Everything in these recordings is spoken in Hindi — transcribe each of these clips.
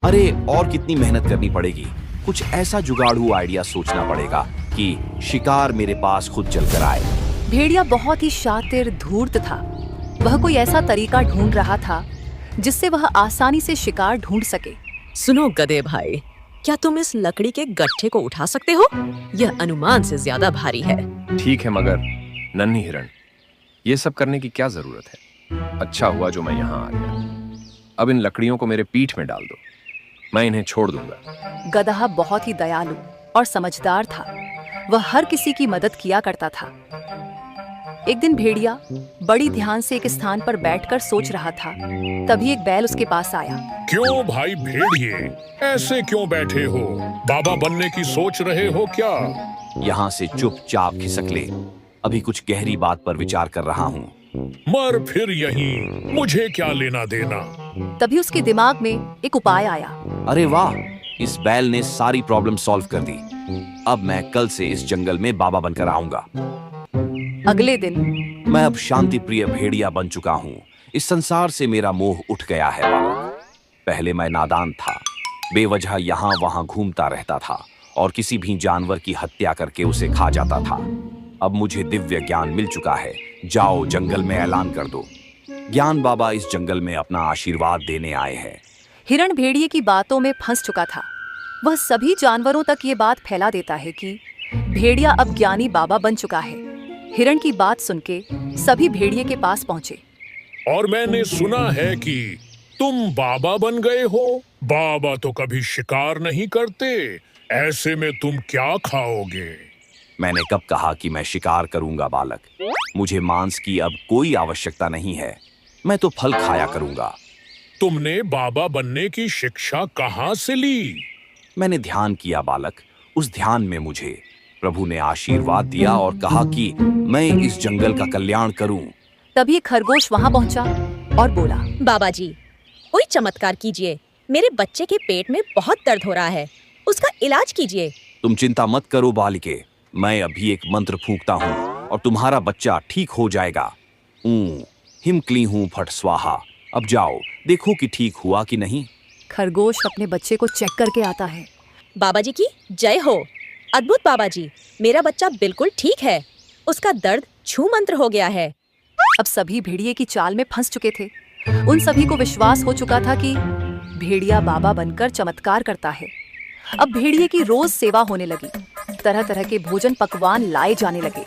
अरे और कितनी मेहनत करनी पड़ेगी। कुछ ऐसा जुगाड़ू आइडिया सोचना पड़ेगा कि शिकार मेरे पास खुद चलकर आए। भेड़िया बहुत ही शातिर धूर्त था। वह कोई ऐसा तरीका ढूंढ रहा था जिससे वह आसानी से शिकार ढूंढ सके। सुनो गधे भाई, क्या तुम इस लकड़ी के गट्ठे को उठा सकते हो? यह अनुमान से ज्यादा भारी है। ठीक है मगर नन्ही हिरण, ये सब करने की क्या जरूरत है? अच्छा हुआ जो मैं यहाँ आ गया। अब इन लकड़ियों को मेरे पीठ में डाल दो, मैं इन्हें छोड़ दूंगा। गदहा बहुत ही दयालु और समझदार था। वह हर किसी की मदद किया करता था। एक दिन भेड़िया बड़ी ध्यान से एक स्थान पर बैठकर सोच रहा था। तभी एक बैल उसके पास आया। क्यों भाई भेड़िए, ऐसे क्यों बैठे हो? बाबा बनने की सोच रहे हो क्या? यहाँ से चुपचाप खिसक ले, अभी कुछ गहरी बात पर विचार कर रहा हूँ। मर फिर यहीं, मुझे क्या लेना देना। तभी उसके दिमाग में एक उपाय आया। अरे वाह, इस बैल ने सारी प्रॉब्लम सॉल्व कर दी। अब मैं कल से इस जंगल में बाबा बनकर आऊंगा। अगले दिन मैं अब शांति प्रिय भेड़िया बन चुका हूँ। इस संसार से मेरा मोह उठ गया है बालक। पहले मैं नादान था, बेवजह यहाँ वहां घूमता रहता था और किसी भी जानवर की हत्या करके उसे खा जाता था। अब मुझे दिव्य ज्ञान मिल चुका है। जाओ जंगल में ऐलान कर दो, ज्ञान बाबा इस जंगल में अपना आशीर्वाद देने आए हैं। हिरण भेड़िए की बातों में फंस चुका था। वह सभी जानवरों तक ये बात फैला देता है कि भेड़िया अब ज्ञानी बाबा बन चुका है। हिरण की बात सुनके सभी भेड़िए के पास पहुंचे। और मैंने सुना है कि तुम बाबा बन गए हो। बाबा तो कभी शिकार नहीं करते, ऐसे में तुम क्या खाओगे? मैंने कब कहा कि मैं शिकार करूंगा बालक? मुझे मांस की अब कोई आवश्यकता नहीं है, मैं तो फल खाया करूंगा। तुमने बाबा बनने की शिक्षा कहाँ से ली? मैंने ध्यान किया बालक। उस ध्यान में मुझे प्रभु ने आशीर्वाद दिया और कहा कि मैं इस जंगल का कल्याण करूं। तभी एक खरगोश वहां पहुंचा और बोला, बाबा जी, कोई चमत्कार कीजिए। मेरे बच्चे के पेट में बहुत दर्द हो रहा है, उसका इलाज कीजिए। तुम चिंता मत करो बालिके, मैं अभी एक मंत्र फूंकता हूँ और तुम्हारा बच्चा ठीक हो जाएगा। हिम क्लीं हूँ फट स्वाहा। अब जाओ देखो कि ठीक हुआ कि नहीं। खरगोश अपने बच्चे को चेक करके आता है। बाबा जी की जय हो। अद्भुत बाबा जी, मेरा बच्चा बिल्कुल ठीक है, उसका दर्द छू मंत्र हो गया है। अब सभी भेड़िए की चाल में फंस चुके थे। उन सभी को विश्वास हो चुका था कि भेड़िया बाबा बनकर चमत्कार करता है। अब भेड़िए की रोज सेवा होने लगी। तरह तरह के भोजन पकवान लाए जाने लगे।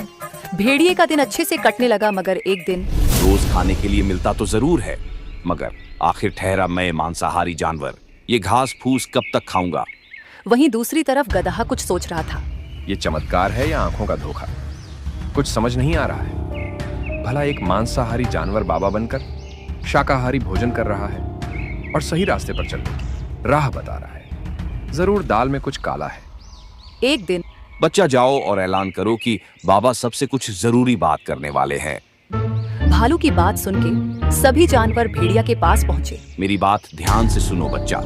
भेड़िए का दिन अच्छे से कटने लगा। मगर एक दिन रोज खाने के लिए मिलता तो जरूर है, मगर आखिर ठहरा मैं मांसाहारी जानवर, ये घास फूस कब तक खाऊंगा? वहीं दूसरी तरफ गदहा कुछ सोच रहा था। ये चमत्कार है या आंखों का धोखा? कुछ समझ नहीं आ रहा है। भला एक मांसाहारी जानवर बाबा बनकर शाकाहारी भोजन कर रहा है और सही रास्ते पर चलने राह बता रहा है। जरूर दाल में कुछ काला है। एक दिन बच्चा जाओ और ऐलान करो कि बाबा सबसे कुछ जरूरी बात करने वाले हैं। भालू की बात सुन के सभी जानवर भेड़िया के पास पहुंचे। मेरी बात ध्यान से सुनो बच्चा।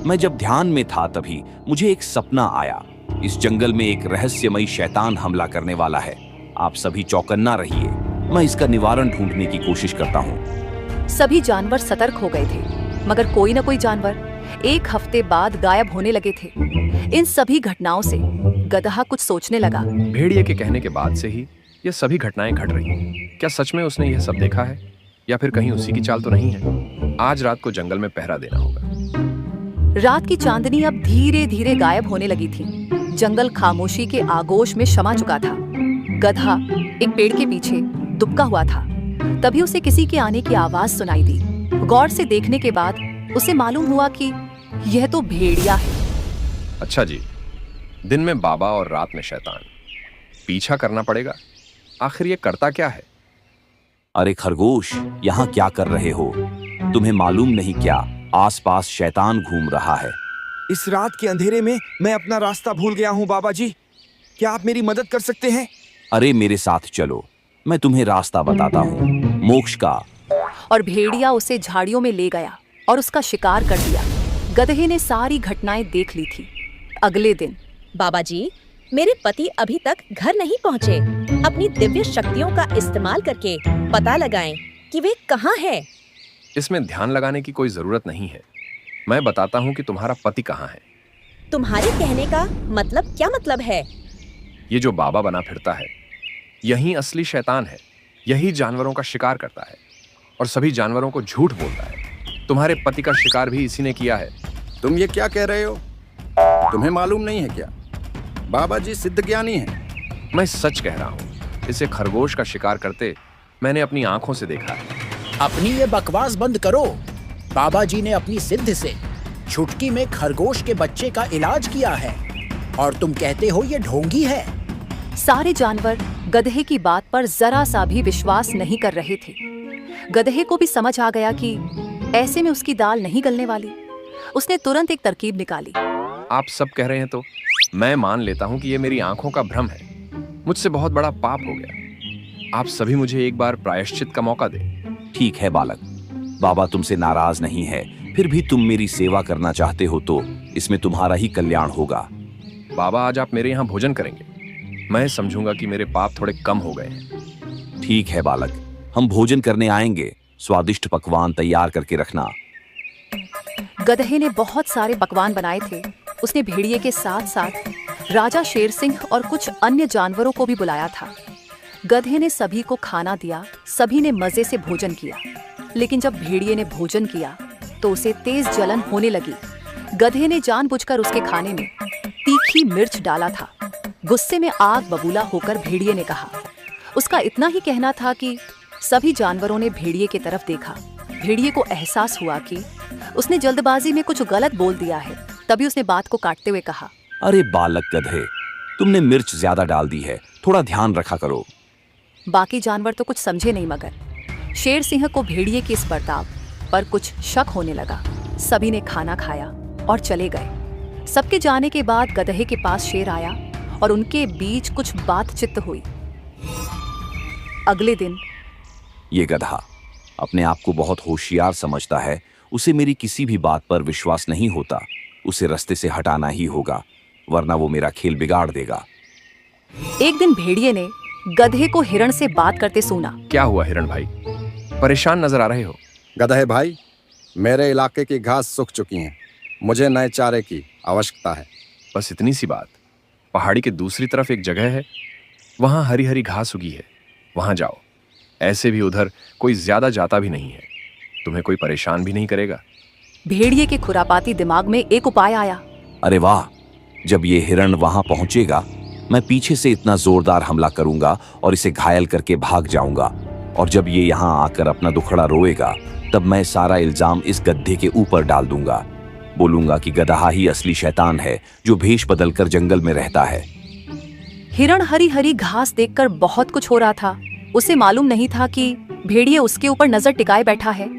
मैं जब ध्यान में था तभी मुझे एक सपना आया। इस जंगल में एक रहस्यमयी शैतान हमला करने वाला है। आप सभी चौकन्ना रहिए, मैं इसका निवारण ढूंढने की कोशिश करता हूँ। सभी जानवर सतर्क हो गए थे, मगर कोई न कोई जानवर एक हफ्ते बाद गायब होने लगे थे। इन सभी घटनाओं से गदहा कुछ सोचने लगा। भेड़िए के कहने के बाद से ही ये सभी घटनाएं घट रही हैं। क्या सच में उसने यह सब देखा है या फिर कहीं उसी की चाल तो नहीं है? आज रात को जंगल में पहरा देना होगा। रात की चांदनी अब धीरे धीरे गायब होने लगी थी। जंगल खामोशी के आगोश में समा चुका था। गधा एक पेड़ के पीछे दुबका हुआ था। तभी उसे किसी के आने की आवाज सुनाई दी। गौर से देखने के बाद उसे मालूम हुआ कि यह तो भेड़िया है। अच्छा जी, दिन में बाबा और रात में शैतान। पीछा करना पड़ेगा। आखिर ये करता क्या है? अरे खरगोश, यहाँ क्या कर रहे हो? तुम्हें मालूम नहीं क्या आसपास शैतान घूम रहा है? इस रात के अंधेरे में मैं अपना रास्ता भूल गया हूँ बाबा जी, क्या आप मेरी मदद कर सकते हैं? अरे मेरे साथ चलो, मैं तुम्हें रास्ता बताता हूँ, मोक्ष का। और भेड़िया उसे झाड़ियों में ले गया और उसका शिकार कर दिया। गधे ने सारी घटनाएं देख ली थी। अगले दिन बाबा जी, मेरे पति अभी तक घर नहीं पहुँचे। अपनी दिव्य शक्तियों का इस्तेमाल करके पता लगाएं कि वे कहाँ हैं। इसमें ध्यान लगाने की कोई जरूरत नहीं है। मैं बताता हूँ कि तुम्हारा पति कहाँ है। तुम्हारे कहने का मतलब क्या मतलब है? ये जो बाबा बना फिरता है, यही असली शैतान है। यही जानवरों का शिकार करता है और सभी जानवरों को झूठ बोलता है। तुम्हारे पति का शिकार भी इसी ने किया है। तुम ये क्या कह रहे हो? तुम्हें मालूम नहीं है क्या? बाबा जी सिद्ध ज्ञानी हैं। मैं सच कह रहा हूँ, इसे खरगोश का शिकार करते मैंने अपनी आंखों से देखा है। अपनी ये बकवास बंद करो। बाबा जी ने अपनी सिद्ध से चुटकी में खरगोश के बच्चे का इलाज किया है और तुम कहते हो ये ढोंगी है। सारे जानवर गधे की बात पर जरा सा भी विश्वास नहीं कर रहे थे। गधे को भी समझ आ गया कि ऐसे में उसकी दाल नहीं गलने वाली। उसने तुरंत एक तरकीब निकाली। आप सब कह रहे हैं तो मैं मान लेता हूँ कि ये मेरी आंखों का भ्रम है। मुझसे बहुत बड़ा पाप हो गया। आप सभी मुझे एक बार प्रायश्चित का मौका दें। ठीक है बालक, बाबा तुमसे नाराज नहीं है। फिर भी तुम मेरी सेवा करना चाहते हो तो इसमें तुम्हारा ही कल्याण होगा। बाबा, आज आप मेरे यहाँ भोजन करेंगे। मैं समझूंगा कि मेरे पाप थोड़े कम हो गए हैं। ठीक है बालक, हम भोजन करने आएंगे। स्वादिष्ट पकवान तैयार करके रखना। गधे ने बहुत सारे पकवान बनाए थे। उसने भेड़िए के साथ साथ राजा शेर सिंह और कुछ अन्य जानवरों को भी बुलाया था। गधे ने सभी को खाना दिया। सभी ने मजे से भोजन किया। लेकिन जब भेड़िए ने भोजन किया तो उसे तेज जलन होने लगी। गधे ने जानबूझकर उसके खाने में तीखी मिर्च डाला था। गुस्से में आग बबूला होकर भेड़िए ने कहा। उसका इतना ही कहना था कि सभी जानवरों ने भेड़िए की तरफ देखा। भेड़िए को एहसास हुआ कि उसने जल्दबाजी में कुछ गलत बोल दिया है। तभी उसने बात को काटते हुए कहा, अरे बालक गधे, तुमने मिर्च ज्यादा डाल दी है। थोड़ा ध्यान रखा करो। बाकी जानवर तो कुछ समझे नहीं, मगर शेर सिंह को भेड़िए के इस बर्ताव पर कुछ शक होने लगा। सभी ने खाना खाया और चले गए। सबके जाने के बाद गधे के पास शेर आया और उनके बीच कुछ बातचीत हुई। अगले दिन ये गधा अपने आप को बहुत होशियार समझता है। उसे मेरी किसी भी बात पर विश्वास नहीं होता। उसे रास्ते से हटाना ही होगा, वरना वो मेरा खेल बिगाड़ देगा। एक दिन भेड़िए ने गधे को हिरण से बात करते सुना। क्या हुआ हिरण भाई, परेशान नजर आ रहे हो? गधे भाई, मेरे इलाके की घास सूख चुकी है। मुझे नए चारे की आवश्यकता है। बस इतनी सी बात। पहाड़ी के दूसरी तरफ एक जगह है, वहां हरी हरी घास उगी है। वहां जाओ। ऐसे भी उधर कोई ज्यादा जाता भी नहीं है। तुम्हें कोई परेशान भी नहीं करेगा। भेड़िए के खुरापाती दिमाग में एक उपाय आया। अरे वाह, जब ये हिरण वहां पहुंचेगा, मैं पीछे से इतना जोरदार हमला करूंगा और इसे घायल करके भाग जाऊंगा। और जब ये यहाँ आकर अपना दुखड़ा रोएगा, तब मैं सारा इल्जाम इस गधे के ऊपर डाल दूंगा। बोलूंगा कि गधा ही असली शैतान है जो भेष बदलकर जंगल में रहता है। हिरण हरी हरी घास देखकर बहुत कुछ हो रहा था। उसे मालूम नहीं था कि भेड़िए उसके ऊपर नजर टिकाए बैठा है।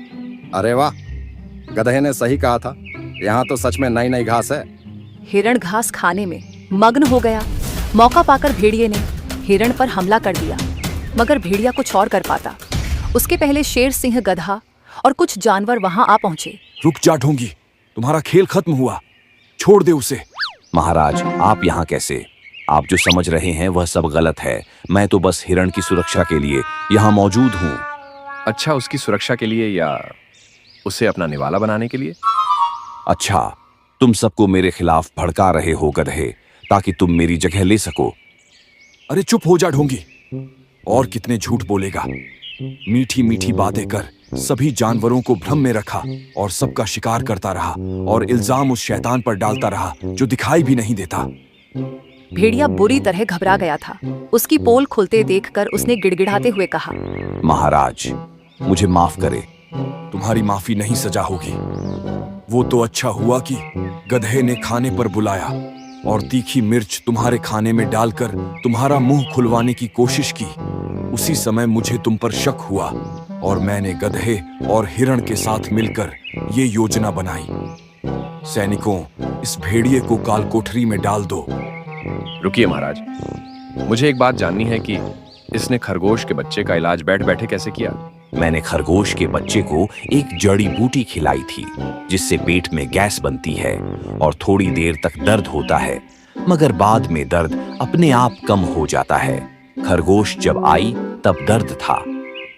अरे वाह, गधे ने सही कहा था। यहाँ तो सच में नई नई घास है। हिरण घास खाने में मग्न हो गया। मौका पाकर भेड़िए ने हिरण पर हमला कर दिया, मगर भेड़िया कुछ और कर पाता। उसके पहले शेर सिंह, गधा और कुछ जानवर वहां आ पहुंचे। रुक जा ढोंगी, तुम्हारा खेल खत्म हुआ। छोड़ दे उसे। महाराज, आप यहाँ कैसे? आप जो समझ रहे हैं वह सब गलत है। मैं तो बस हिरण की सुरक्षा के लिए यहाँ मौजूद हूँ। अच्छा, उसकी सुरक्षा के लिए या उसे अपना निवाला बनाने के लिए? अच्छा, तुम सबको मेरे खिलाफ भड़का रहे हो गधे, ताकि तुम मेरी जगह ले सको। अरे चुप हो जा ढोंगी। और कितने झूठ बोलेगा। मीठी मीठी बातें कर सभी जानवरों को भ्रम में रखा और सबका शिकार करता रहा और इल्जाम उस शैतान पर डालता रहा जो दिखाई भी नहीं देता। भेड़िया बुरी तरह घबरा गया था। उसकी पोल खुलते देखकर उसने गिड़गिड़ाते हुए कहा, महाराज, मुझे माफ करे। तुम्हारी माफी नहीं सजा होगी। वो तो अच्छा हुआ कि गधे ने खाने पर बुलाया और तीखी मिर्च तुम्हारे खाने में डालकर तुम्हारा मुंह खुलवाने की कोशिश की। उसी समय मुझे तुम पर शक हुआ और मैंने गधे और हिरण के साथ मिलकर ये योजना बनाई। सैनिकों, इस भेड़िए को काल कोठरी में डाल दो। रुकिए महाराज, मुझे एक बात जाननी है कि इसने खरगोश के बच्चे का इलाज बैठ बैठे कैसे किया? मैंने खरगोश के बच्चे को एक जड़ी बूटी खिलाई थी, जिससे पेट में गैस बनती है और थोड़ी देर तक दर्द होता है, मगर बाद में दर्द अपने आप कम हो जाता है। खरगोश जब आई तब दर्द था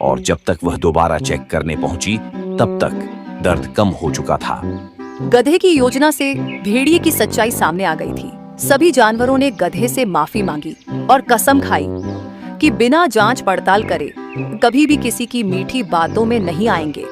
और जब तक वह दोबारा चेक करने पहुंची तब तक दर्द कम हो चुका था। गधे की योजना से भेड़िए की सच्चाई सामने आ गई थी। सभी जानवरों ने गधे से माफी मांगी और कसम खाई कि बिना जांच पड़ताल करे कभी भी किसी की मीठी बातों में नहीं आएंगे।